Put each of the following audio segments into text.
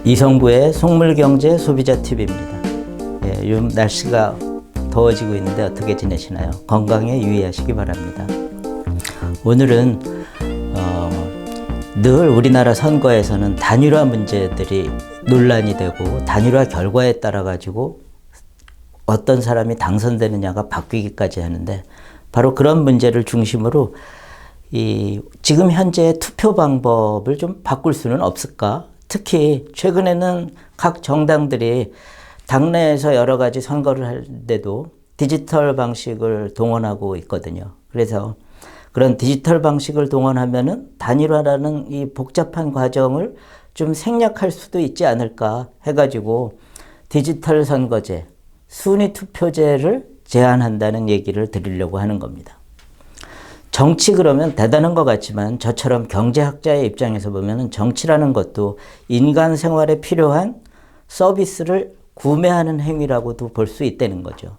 이성구의 속물경제 소비자 팁입니다. 예, 요즘 날씨가 더워지고 있는데 어떻게 지내시나요? 건강에 유의하시기 바랍니다. 오늘은 늘 우리나라 선거에서는 단일화 문제들이 논란이 되고 단일화 결과에 따라 가지고 어떤 사람이 당선되느냐가 바뀌기까지 하는데, 바로 그런 문제를 중심으로 지금 현재의 투표 방법을 좀 바꿀 수는 없을까? 특히 최근에는 각 정당들이 당내에서 여러 가지 선거를 할 때도 디지털 방식을 동원하고 있거든요. 그래서 그런 디지털 방식을 동원하면은 단일화라는 이 복잡한 과정을 좀 생략할 수도 있지 않을까 해가지고 디지털 선거제, 순위 투표제를 제안한다는 얘기를 드리려고 하는 겁니다. 정치 그러면 대단한 것 같지만 저처럼 경제학자의 입장에서 보면 정치라는 것도 인간 생활에 필요한 서비스를 구매하는 행위라고도 볼 수 있다는 거죠.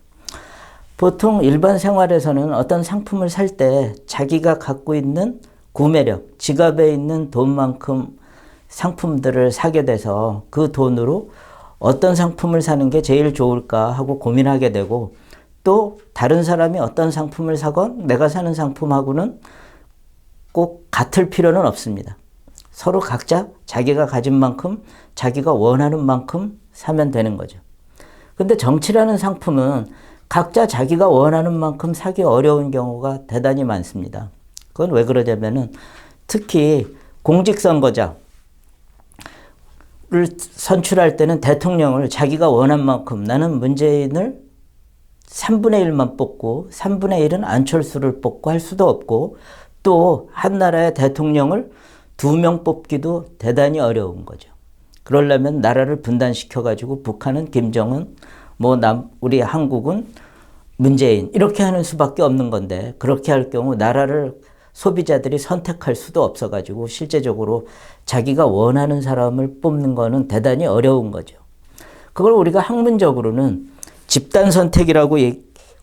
보통 일반 생활에서는 어떤 상품을 살 때 자기가 갖고 있는 구매력, 지갑에 있는 돈만큼 상품들을 사게 돼서 그 돈으로 어떤 상품을 사는 게 제일 좋을까 하고 고민하게 되고, 또 다른 사람이 어떤 상품을 사건 내가 사는 상품하고는 꼭 같을 필요는 없습니다. 서로 각자 자기가 가진 만큼 자기가 원하는 만큼 사면 되는 거죠. 근데 정치라는 상품은 각자 자기가 원하는 만큼 사기 어려운 경우가 대단히 많습니다. 그건 왜 그러냐면은 특히 공직선거자를 선출할 때는 대통령을 자기가 원한 만큼, 나는 문재인을 3분의 1만 뽑고 3분의 1은 안철수를 뽑고 할 수도 없고, 또 한 나라의 대통령을 2명 뽑기도 대단히 어려운 거죠. 그러려면 나라를 분단시켜가지고 북한은 김정은, 우리 한국은 문재인 이렇게 하는 수밖에 없는 건데, 그렇게 할 경우 나라를 소비자들이 선택할 수도 없어가지고 실제적으로 자기가 원하는 사람을 뽑는 거는 대단히 어려운 거죠. 그걸 우리가 학문적으로는 집단 선택이라고,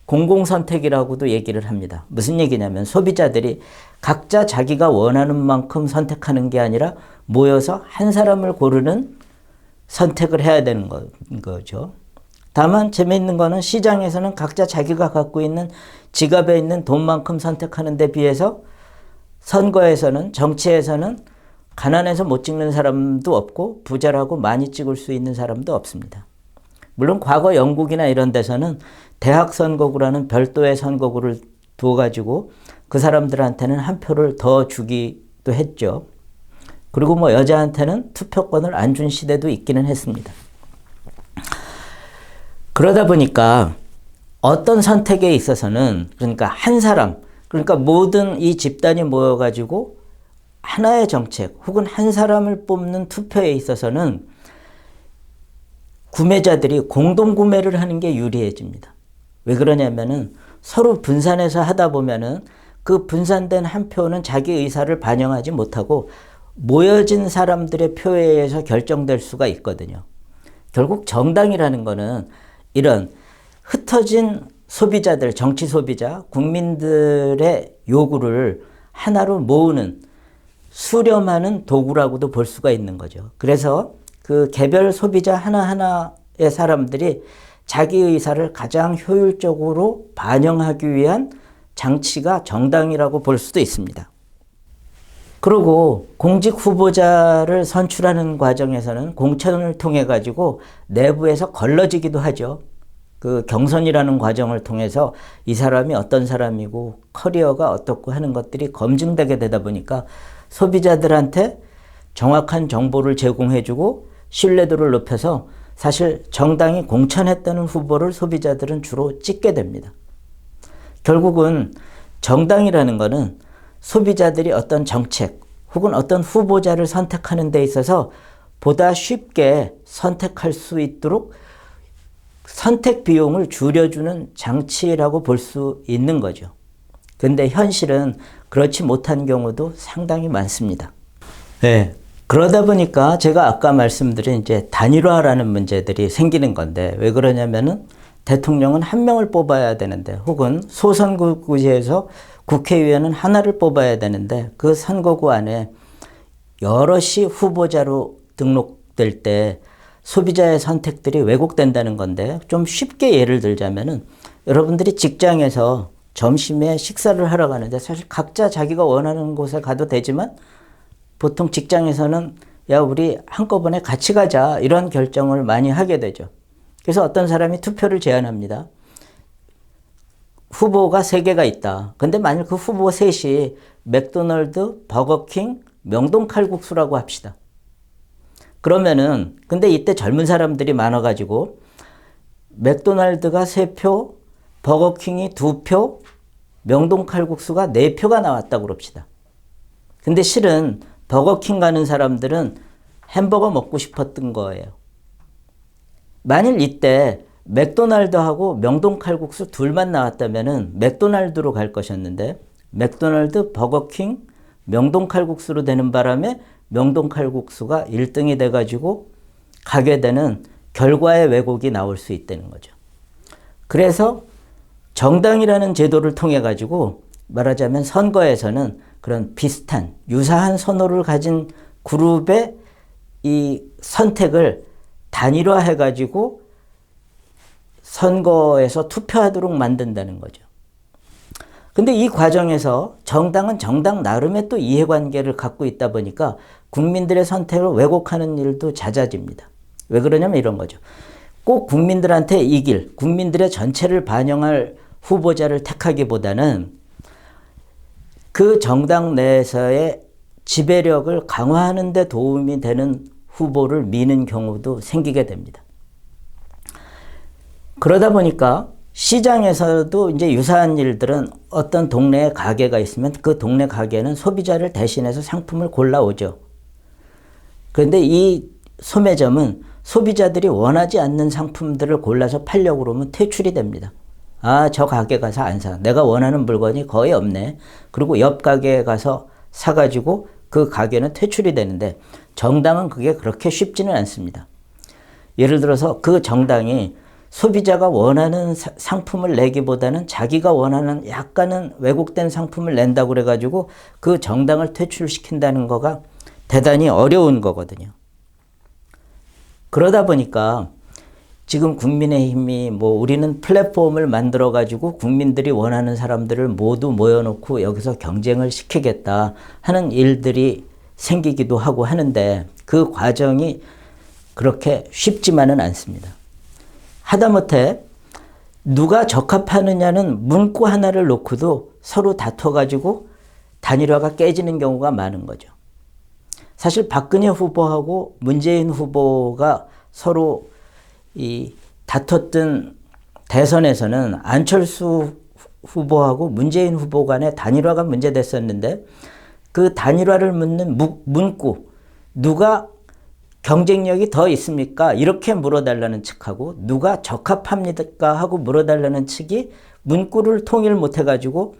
공공 선택이라고도 얘기를 합니다. 무슨 얘기냐면 소비자들이 각자 자기가 원하는 만큼 선택하는 게 아니라 모여서 한 사람을 고르는 선택을 해야 되는 거죠. 다만 재미있는 거는 시장에서는 각자 자기가 갖고 있는 지갑에 있는 돈만큼 선택하는 데 비해서 선거에서는, 정치에서는 가난해서 못 찍는 사람도 없고 부자라고 많이 찍을 수 있는 사람도 없습니다. 물론 과거 영국이나 이런 데서는 대학 선거구라는 별도의 선거구를 두어가지고 그 사람들한테는 한 표를 더 주기도 했죠. 그리고 여자한테는 투표권을 안 준 시대도 있기는 했습니다. 그러다 보니까 어떤 선택에 있어서는, 그러니까 한 사람, 그러니까 모든 이 집단이 모여가지고 하나의 정책 혹은 한 사람을 뽑는 투표에 있어서는 구매자들이 공동구매를 하는 게 유리해집니다. 왜 그러냐면은 서로 분산해서 하다 보면은 그 분산된 한 표는 자기 의사를 반영하지 못하고 모여진 사람들의 표에 의해서 결정될 수가 있거든요. 결국 정당이라는 거는 이런 흩어진 소비자들, 정치 소비자, 국민들의 요구를 하나로 모으는, 수렴하는 도구라고도 볼 수가 있는 거죠. 그래서 그 개별 소비자 하나하나의 사람들이 자기 의사를 가장 효율적으로 반영하기 위한 장치가 정당이라고 볼 수도 있습니다. 그리고 공직 후보자를 선출하는 과정에서는 공천을 통해 가지고 내부에서 걸러지기도 하죠. 그 경선이라는 과정을 통해서 이 사람이 어떤 사람이고 커리어가 어떻고 하는 것들이 검증되게 되다 보니까 소비자들한테 정확한 정보를 제공해주고 신뢰도를 높여서 사실 정당이 공천했다는 후보를 소비자들은 주로 찍게 됩니다. 결국은 정당이라는 것은 소비자들이 어떤 정책 혹은 어떤 후보자를 선택하는 데 있어서 보다 쉽게 선택할 수 있도록 선택 비용을 줄여주는 장치라고 볼 수 있는 거죠. 근데 현실은 그렇지 못한 경우도 상당히 많습니다. 네. 그러다 보니까 제가 아까 말씀드린 이제 단일화라는 문제들이 생기는 건데, 왜 그러냐면은 대통령은 한 명을 뽑아야 되는데, 혹은 소선거구제에서 국회의원은 하나를 뽑아야 되는데 그 선거구 안에 여럿이 후보자로 등록될 때 소비자의 선택들이 왜곡된다는 건데, 좀 쉽게 예를 들자면은 여러분들이 직장에서 점심에 식사를 하러 가는데 사실 각자 자기가 원하는 곳에 가도 되지만 보통 직장에서는 야, 우리 한꺼번에 같이 가자, 이런 결정을 많이 하게 되죠. 그래서 어떤 사람이 투표를 제안합니다. 후보가 3개가 있다. 근데 만일 그 후보 셋이 맥도날드, 버거킹, 명동칼국수라고 합시다. 그러면은 근데 이때 젊은 사람들이 많아가지고 맥도날드가 3표, 버거킹이 2표, 명동칼국수가 4표가 나왔다고 그럽시다. 근데 실은 버거킹 가는 사람들은 햄버거 먹고 싶었던 거예요. 만일 이때 맥도날드하고 명동칼국수 둘만 나왔다면은 맥도날드로 갈 것이었는데 맥도날드, 버거킹, 명동칼국수로 되는 바람에 명동칼국수가 1등이 돼가지고 가게 되는 결과의 왜곡이 나올 수 있다는 거죠. 그래서 정당이라는 제도를 통해 가지고 말하자면 선거에서는 그런 비슷한 유사한 선호를 가진 그룹의 이 선택을 단일화해 가지고 선거에서 투표하도록 만든다는 거죠. 근데 이 과정에서 정당은 정당 나름의 또 이해관계를 갖고 있다 보니까 국민들의 선택을 왜곡하는 일도 잦아집니다. 왜 그러냐면 이런 거죠. 꼭 국민들한테 이길, 국민들의 전체를 반영할 후보자를 택하기보다는 그 정당 내에서의 지배력을 강화하는 데 도움이 되는 후보를 미는 경우도 생기게 됩니다. 그러다 보니까 시장에서도 이제 유사한 일들은 어떤 동네에 가게가 있으면 그 동네 가게는 소비자를 대신해서 상품을 골라오죠. 그런데 이 소매점은 소비자들이 원하지 않는 상품들을 골라서 팔려고 그러면 퇴출이 됩니다. 아, 저 가게 가서 안 사. 내가 원하는 물건이 거의 없네. 그리고 옆 가게에 가서 사가지고 그 가게는 퇴출이 되는데 정당은 그게 그렇게 쉽지는 않습니다. 예를 들어서 그 정당이 소비자가 원하는 상품을 내기보다는 자기가 원하는 약간은 왜곡된 상품을 낸다고 그래가지고 그 정당을 퇴출시킨다는 거가 대단히 어려운 거거든요. 그러다 보니까 지금 국민의힘이 우리는 플랫폼을 만들어 가지고 국민들이 원하는 사람들을 모두 모여놓고 여기서 경쟁을 시키겠다 하는 일들이 생기기도 하고 하는데 그 과정이 그렇게 쉽지만은 않습니다. 하다못해 누가 적합하느냐는 문구 하나를 놓고도 서로 다퉈가지고 단일화가 깨지는 경우가 많은 거죠. 사실 박근혜 후보하고 문재인 후보가 서로 다퉜던 대선에서는 안철수 후보하고 문재인 후보 간의 단일화가 문제됐었는데 그 단일화를 묻는 문구, 누가 경쟁력이 더 있습니까? 이렇게 물어달라는 측하고 누가 적합합니까? 하고 물어달라는 측이 문구를 통일 못해가지고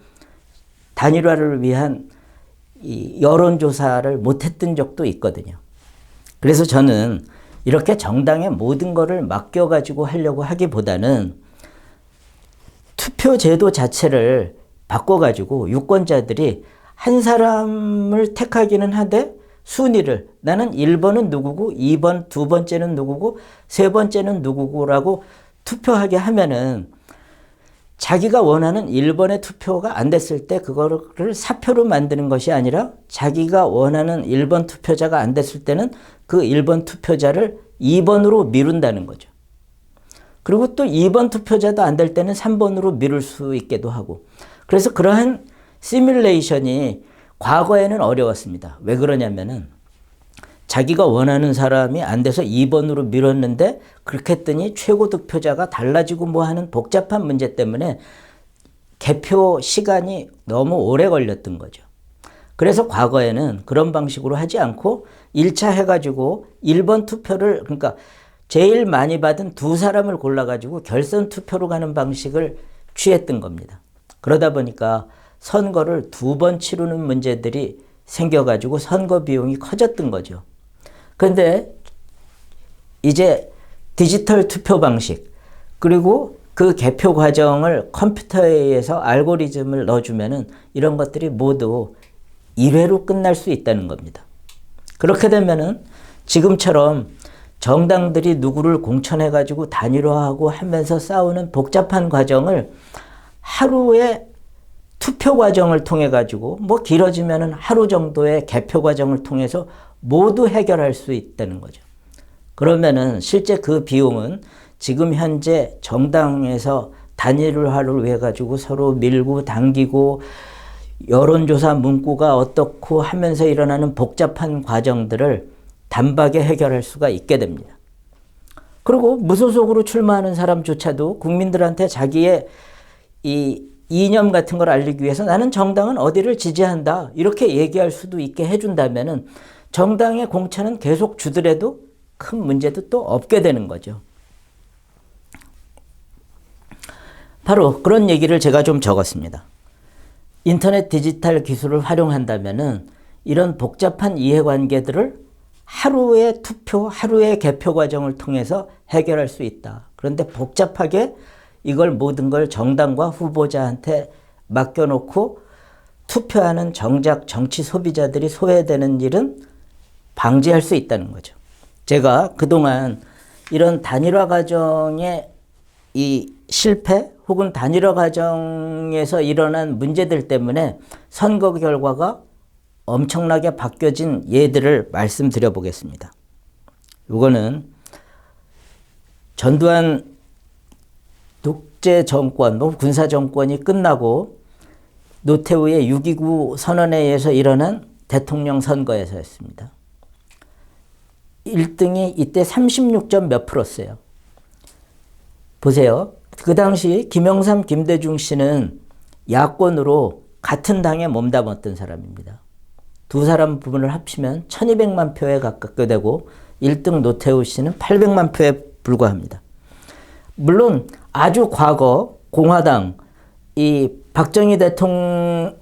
단일화를 위한 이 여론조사를 못했던 적도 있거든요. 그래서 저는 이렇게 정당의 모든 거를 맡겨가지고 하려고 하기보다는 투표제도 자체를 바꿔가지고 유권자들이 한 사람을 택하기는 하되 순위를 나는 1번은 누구고 2번, 두 번째는 누구고 세 번째는 누구고라고 투표하게 하면은 자기가 원하는 1번의 투표가 안 됐을 때 그거를 사표로 만드는 것이 아니라 자기가 원하는 1번 투표자가 안 됐을 때는 그 1번 투표자를 2번으로 미룬다는 거죠. 그리고 또 2번 투표자도 안 될 때는 3번으로 미룰 수 있게도 하고. 그래서 그러한 시뮬레이션이 과거에는 어려웠습니다. 왜 그러냐면은 자기가 원하는 사람이 안 돼서 2번으로 밀었는데 그렇게 했더니 최고 득표자가 달라지고 뭐 하는 복잡한 문제 때문에 개표 시간이 너무 오래 걸렸던 거죠. 그래서 과거에는 그런 방식으로 하지 않고 1차 해가지고 1번 투표를 그러니까 제일 많이 받은 두 사람을 골라가지고 결선 투표로 가는 방식을 취했던 겁니다. 그러다 보니까 선거를 2번 치르는 문제들이 생겨가지고 선거 비용이 커졌던 거죠. 그런데 이제 디지털 투표 방식 그리고 그 개표 과정을 컴퓨터에 의해서 알고리즘을 넣어주면은 이런 것들이 모두 1회로 끝날 수 있다는 겁니다. 그렇게 되면은 지금처럼 정당들이 누구를 공천해가지고 단일화하고 하면서 싸우는 복잡한 과정을 하루의 투표 과정을 통해 가지고 뭐 길어지면은 하루 정도의 개표 과정을 통해서 모두 해결할 수 있다는 거죠. 그러면은 실제 그 비용은 지금 현재 정당에서 단일화를 위해 가지고 서로 밀고 당기고 여론조사 문구가 어떻고 하면서 일어나는 복잡한 과정들을 단박에 해결할 수가 있게 됩니다. 그리고 무소속으로 출마하는 사람조차도 국민들한테 자기의 이 이념 같은 걸 알리기 위해서 나는 정당은 어디를 지지한다 이렇게 얘기할 수도 있게 해준다면은 정당의 공천은 계속 주더라도 큰 문제도 또 없게 되는 거죠. 바로 그런 얘기를 제가 좀 적었습니다. 인터넷 디지털 기술을 활용한다면은 이런 복잡한 이해관계들을 하루의 투표, 하루의 개표 과정을 통해서 해결할 수 있다. 그런데 복잡하게 이걸 모든 걸 정당과 후보자한테 맡겨놓고 투표하는 정작 정치 소비자들이 소외되는 일은 방지할 수 있다는 거죠. 제가 그동안 이런 단일화 과정의 이 실패 혹은 단일화 과정에서 일어난 문제들 때문에 선거 결과가 엄청나게 바뀌어진 예들을 말씀드려 보겠습니다. 이거는 전두환 독재 정권, 군사 정권이 끝나고 노태우의 6.29 선언에 의해서 일어난 대통령 선거에서였습니다. 1등이 이때 36점 몇 프로였어요. 보세요. 그 당시 김영삼, 김대중 씨는 야권으로 같은 당에 몸담았던 사람입니다. 두 사람 부분을 합치면 1200만 표에 가깝게 되고 1등 노태우 씨는 800만 표에 불과합니다. 물론 아주 과거 공화당 이 박정희 대통령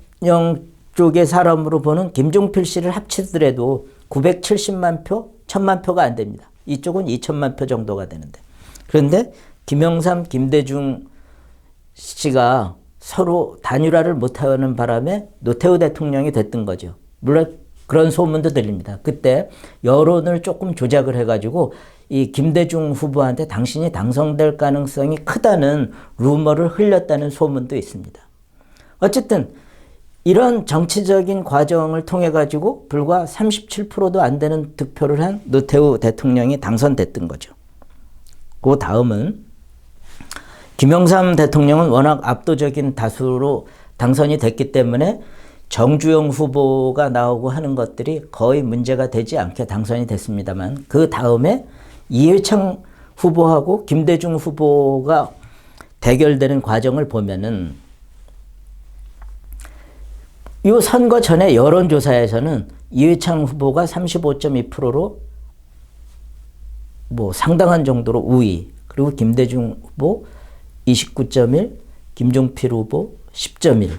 쪽의 사람으로 보는 김종필 씨를 합치더라도 970만 표, 1000만 표가 안 됩니다. 이쪽은 2000만 표 정도가 되는데. 그런데 김영삼, 김대중 씨가 서로 단일화를 못하는 바람에 노태우 대통령이 됐던 거죠. 물론 그런 소문도 들립니다. 그때 여론을 조금 조작을 해가지고 이 김대중 후보한테 당신이 당선될 가능성이 크다는 루머를 흘렸다는 소문도 있습니다. 어쨌든 이런 정치적인 과정을 통해 가지고 불과 37%도 안 되는 득표를 한 노태우 대통령이 당선됐던 거죠. 그 다음은 김영삼 대통령은 워낙 압도적인 다수로 당선이 됐기 때문에 정주영 후보가 나오고 하는 것들이 거의 문제가 되지 않게 당선이 됐습니다만 그 다음에 이회창 후보하고 김대중 후보가 대결되는 과정을 보면은 이 선거 전에 여론조사에서는 이회창 후보가 35.2%로 뭐 상당한 정도로 우위, 그리고 김대중 후보 29.1, 김종필 후보 10.1.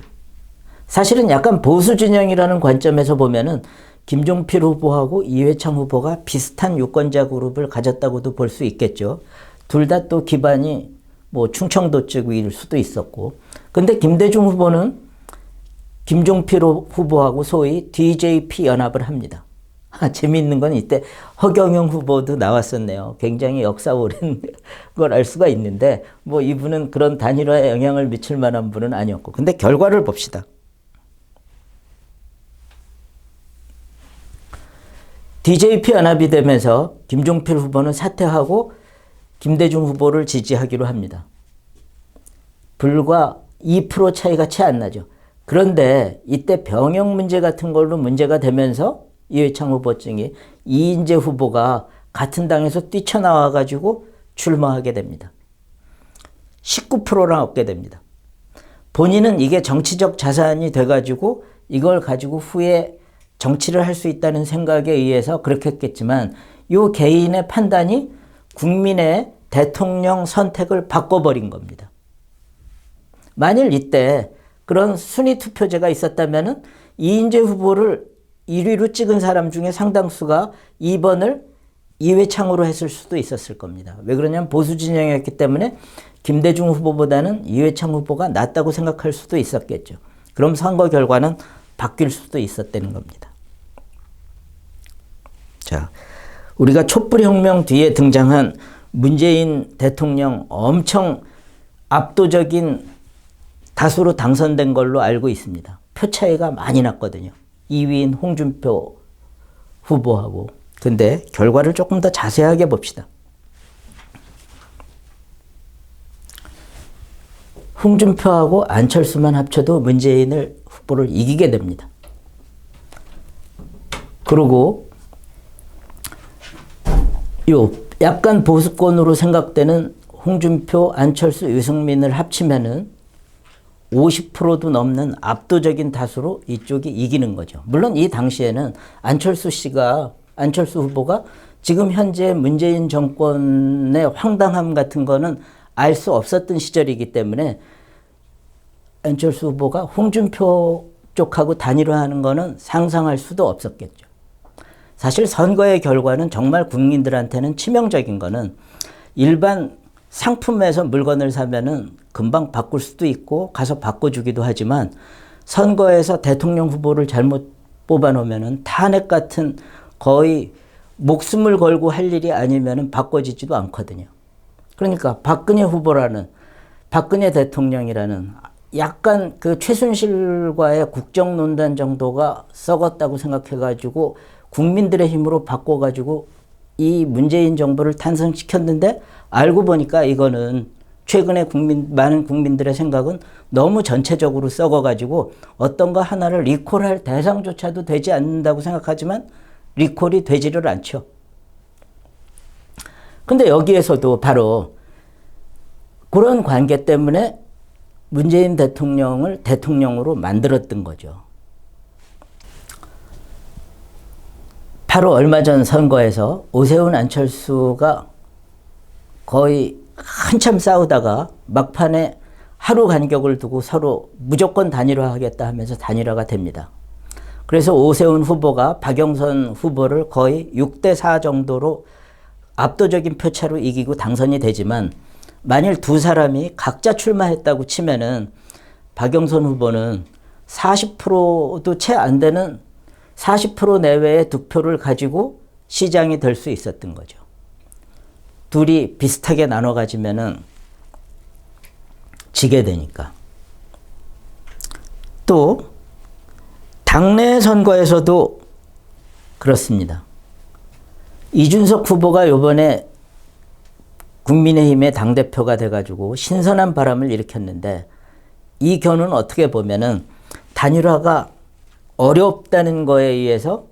사실은 약간 보수 진영이라는 관점에서 보면은 김종필 후보하고 이회창 후보가 비슷한 유권자 그룹을 가졌다고도 볼 수 있겠죠. 둘 다 또 기반이 뭐 충청도 쪽일 수도 있었고. 근데 김대중 후보는 김종필 후보하고 소위 DJP 연합을 합니다. 재미있는 건 이때 허경영 후보도 나왔었네요. 굉장히 역사 오랜 걸 알 수가 있는데 뭐 이분은 그런 단일화에 영향을 미칠 만한 분은 아니었고. 근데 결과를 봅시다. DJP 연합이 되면서 김종필 후보는 사퇴하고 김대중 후보를 지지하기로 합니다. 불과 2% 차이가 채 안 나죠. 그런데 이때 병역 문제 같은 걸로 문제가 되면서 이회창 후보증이 이인재 후보가 같은 당에서 뛰쳐나와 가지고 출마하게 됩니다. 19%나 얻게 됩니다. 본인은 이게 정치적 자산이 돼 가지고 이걸 가지고 후에 정치를 할 수 있다는 생각에 의해서 그렇게 했겠지만 이 개인의 판단이 국민의 대통령 선택을 바꿔버린 겁니다. 만일 이때 그런 순위 투표제가 있었다면은 이인재 후보를 1위로 찍은 사람 중에 상당수가 2번을 이회창으로 했을 수도 있었을 겁니다. 왜 그러냐면 보수 진영이었기 때문에 김대중 후보보다는 이회창 후보가 낫다고 생각할 수도 있었겠죠. 그럼 선거 결과는 바뀔 수도 있었다는 겁니다. 자, 우리가 촛불혁명 뒤에 등장한 문재인 대통령 엄청 압도적인 다수로 당선된 걸로 알고 있습니다. 표 차이가 많이 났거든요. 2위인 홍준표 후보하고. 근데 결과를 조금 더 자세하게 봅시다. 홍준표하고 안철수만 합쳐도 문재인을 후보를 이기게 됩니다. 그리고 요 약간 보수권으로 생각되는 홍준표, 안철수, 유승민을 합치면은 50%도 넘는 압도적인 다수로 이쪽이 이기는 거죠. 물론 이 당시에는 안철수 후보가 지금 현재 문재인 정권의 황당함 같은 거는 알 수 없었던 시절이기 때문에 안철수 후보가 홍준표 쪽하고 단일화하는 거는 상상할 수도 없었겠죠. 사실 선거의 결과는 정말 국민들한테는 치명적인 거는 일반 상품에서 물건을 사면은 금방 바꿀 수도 있고 가서 바꿔주기도 하지만 선거에서 대통령 후보를 잘못 뽑아놓으면은 탄핵 같은 거의 목숨을 걸고 할 일이 아니면은 바꿔지지도 않거든요. 그러니까 박근혜 대통령이라는 약간 그 최순실과의 국정농단 정도가 썩었다고 생각해가지고 국민들의 힘으로 바꿔가지고 이 문재인 정부를 탄생시켰는데 알고 보니까 이거는 최근에 많은 국민들의 생각은 너무 전체적으로 썩어가지고 어떤 거 하나를 리콜할 대상조차도 되지 않는다고 생각하지만 리콜이 되지를 않죠. 근데 여기에서도 바로 그런 관계 때문에 문재인 대통령을 대통령으로 만들었던 거죠. 바로 얼마 전 선거에서 오세훈 안철수가 거의 한참 싸우다가 막판에 하루 간격을 두고 서로 무조건 단일화하겠다 하면서 단일화가 됩니다. 그래서 오세훈 후보가 박영선 후보를 거의 6대4 정도로 압도적인 표차로 이기고 당선이 되지만 만일 두 사람이 각자 출마했다고 치면은 박영선 후보는 40%도 채 안 되는 40% 내외의 득표를 가지고 시장이 될 수 있었던 거죠. 둘이 비슷하게 나눠 가지면은 지게 되니까. 또 당내 선거에서도 그렇습니다. 이준석 후보가 이번에 국민의힘의 당대표가 돼가지고 신선한 바람을 일으켰는데 이 견은 어떻게 보면은 단일화가 어렵다는 거에 의해서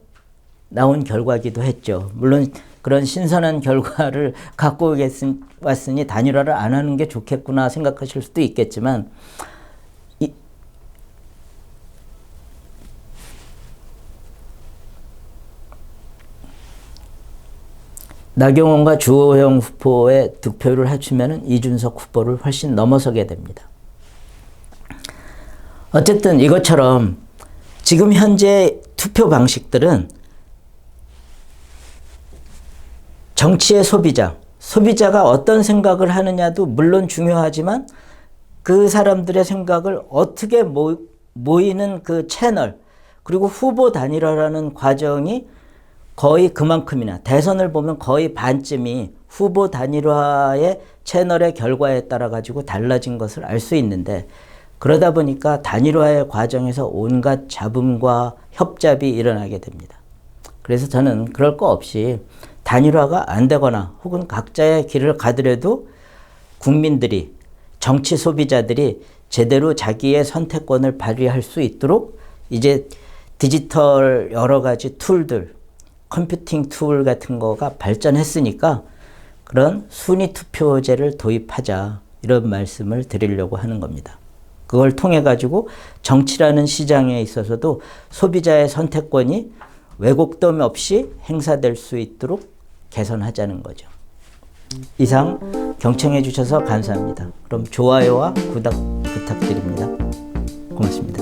나온 결과기도 했죠. 물론 그런 신선한 결과를 갖고 왔으니 단일화를 안 하는 게 좋겠구나 생각하실 수도 있겠지만 나경원과 주호영 후보의 득표를 합치면 이준석 후보를 훨씬 넘어서게 됩니다. 어쨌든 이것처럼 지금 현재 투표 방식들은 정치의 소비자가 어떤 생각을 하느냐도 물론 중요하지만 그 사람들의 생각을 어떻게 모이는 그 채널 그리고 후보 단일화라는 과정이 거의 그만큼이나 대선을 보면 거의 반쯤이 후보 단일화의 채널의 결과에 따라 가지고 달라진 것을 알 수 있는데 그러다 보니까 단일화의 과정에서 온갖 잡음과 협잡이 일어나게 됩니다. 그래서 저는 그럴 거 없이 단일화가 안 되거나 혹은 각자의 길을 가더라도 국민들이 정치 소비자들이 제대로 자기의 선택권을 발휘할 수 있도록 이제 디지털 여러 가지 툴들 컴퓨팅 툴 같은 거가 발전했으니까 그런 순위 투표제를 도입하자 이런 말씀을 드리려고 하는 겁니다. 그걸 통해 가지고 정치라는 시장에 있어서도 소비자의 선택권이 왜곡됨 없이 행사될 수 있도록 개선하자는 거죠. 이상 경청해 주셔서 감사합니다. 그럼 좋아요와 구독 부탁드립니다. 고맙습니다.